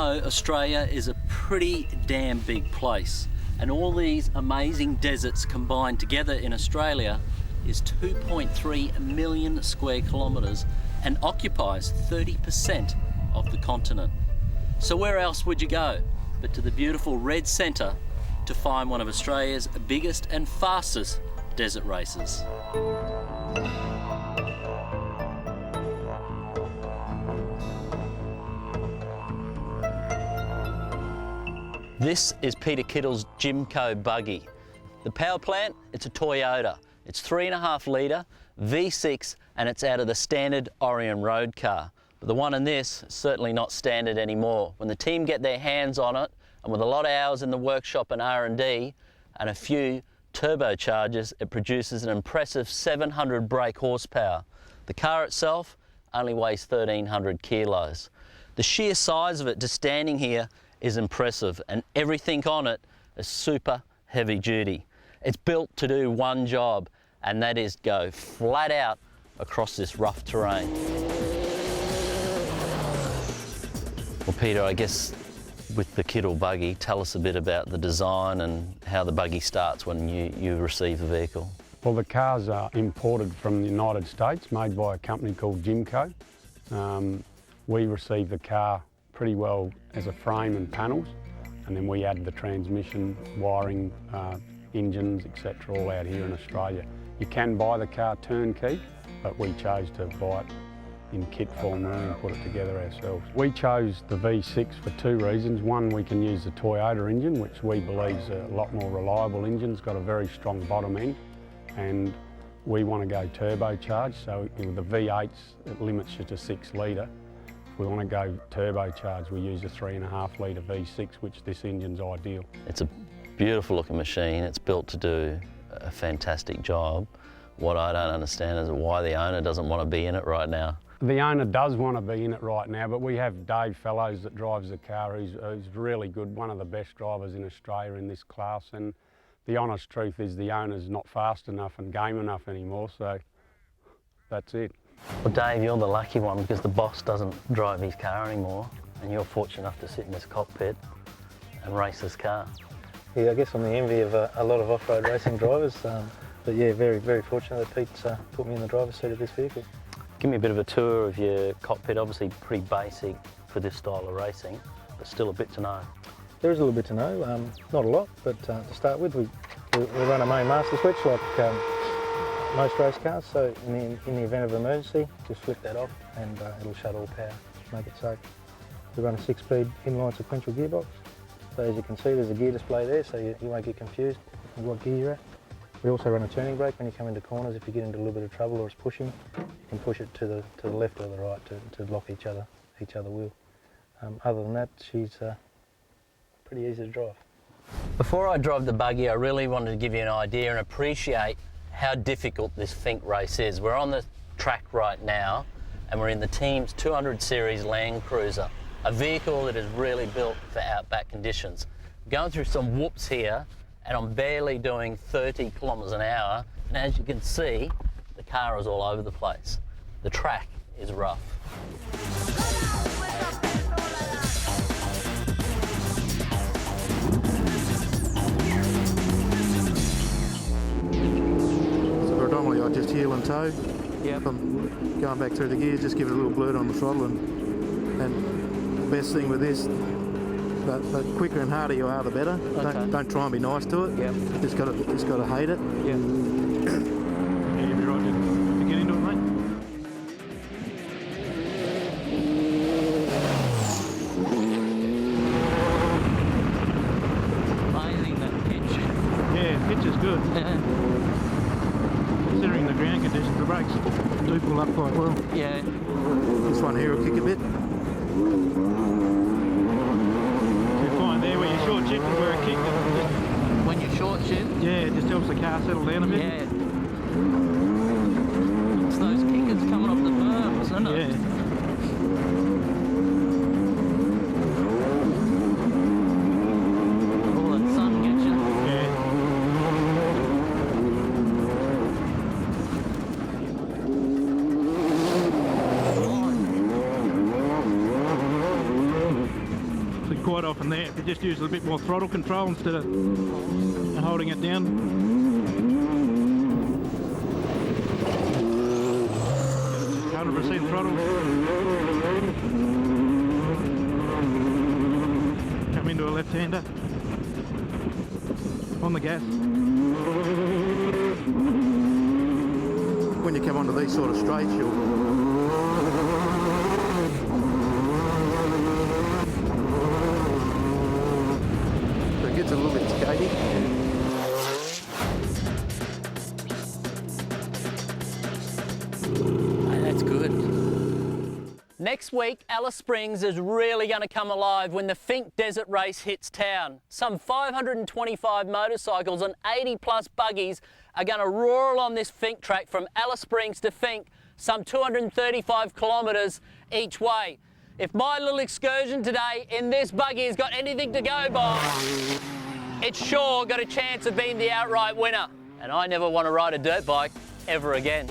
know, Australia is a pretty damn big place, and all these amazing deserts combined together in Australia is 2.3 million square kilometres and occupies 30% of the continent. So where else would you go but to the beautiful red centre to find one of Australia's biggest and fastest desert races? This is Peter Kittle's Kittle Buggy. The power plant, it's a Toyota. It's 3.5 litre, V6, and it's out of the standard Orion road car. But the one in this is certainly not standard anymore. When the team get their hands on it, and with a lot of hours in the workshop and R&D, and a few turbochargers, it produces an impressive 700 brake horsepower. The car itself only weighs 1,300 kilos. The sheer size of it just standing here is impressive, and everything on it is super heavy duty. It's built to do one job, and that is go flat out across this rough terrain. Well, Peter, I guess with the Kittle Buggy, tell us a bit about the design and how the buggy starts when you receive the vehicle. Well, the cars are imported from the United States, made by a company called Jimco. We receive the car pretty well as a frame and panels, and then we add the transmission, wiring, engines, etc. all out here in Australia. You can buy the car turnkey, but we chose to buy it in kit form and put it together ourselves. We chose the V6 for two reasons. One, we can use the Toyota engine, which we believe is a lot more reliable engine. It's got a very strong bottom end, and we want to go turbocharged, so with the V8s it limits you to 6 litre. If we want to go turbocharged, we use a 3.5 litre V6, which this engine's ideal. It's a beautiful looking machine. It's built to do a fantastic job. What I don't understand is why the owner doesn't want to be in it right now. The owner does want to be in it right now, but we have Dave Fellows that drives the car, who's really good, one of the best drivers in Australia in this class, and the honest truth is the owner's not fast enough and game enough anymore, so that's it. Well, Dave, you're the lucky one because the boss doesn't drive his car anymore, and you're fortunate enough to sit in this cockpit and race this car. Yeah, I guess I'm the envy of a lot of off-road racing drivers, but yeah, very, very fortunate that Pete's put me in the driver's seat of this vehicle. Give me a bit of a tour of your cockpit, obviously pretty basic for this style of racing, but still a bit to know. There is a little bit to know, not a lot, but to start with, we run a main master switch like most race cars, so in the event of emergency, just flick that off and it'll shut all power, make it safe. We run a 6-speed inline sequential gearbox, so as you can see there's a gear display there, so you won't get confused with what gear you're at. We also run a turning brake when you come into corners. If you get into a little bit of trouble or it's pushing, you can push it to the left or the right to lock each other wheel. Other than that, she's pretty easy to drive. Before I drive the buggy, I really wanted to give you an idea and appreciate how difficult this Fink race is. We're on the track right now, and we're in the team's 200 series Land Cruiser, a vehicle that is really built for outback conditions. Going through some whoops here, and I'm barely doing 30 kilometres an hour, and as you can see, the car is all over the place. The track is rough. So predominantly I just heel and toe. Yep. If I'm going back through the gears, just give it a little blurt on the throttle, and the best thing with this, the quicker and harder you are, the better. Okay. Don't try and be nice to it. Yep. Just got to hate it. Yep. Yeah, you'll be right to get into it, mate. Amazing, that pitch. Yeah, pitch is good. Considering the ground conditions, the brakes do pull up quite well. Yeah. This one here will kick a bit. Short shift where it kicked it. When you short shift? Yeah, it just helps the car settle down a bit. Yeah. It's those kickers coming off the berms, isn't it? Yeah. All that sun gets you. often there. If you just use a bit more throttle control instead of holding it down. 100% throttle. Come into a left-hander. On the gas. When you come onto these sort of straights, so it gets a little bit skatey. That's good. Next week, Alice Springs is really going to come alive when the Fink Desert Race hits town. Some 525 motorcycles and 80 plus buggies are going to roar along this Fink track from Alice Springs to Fink, some 235 kilometres each way. If my little excursion today in this buggy has got anything to go by, it's sure got a chance of being the outright winner. And I never want to ride a dirt bike ever again.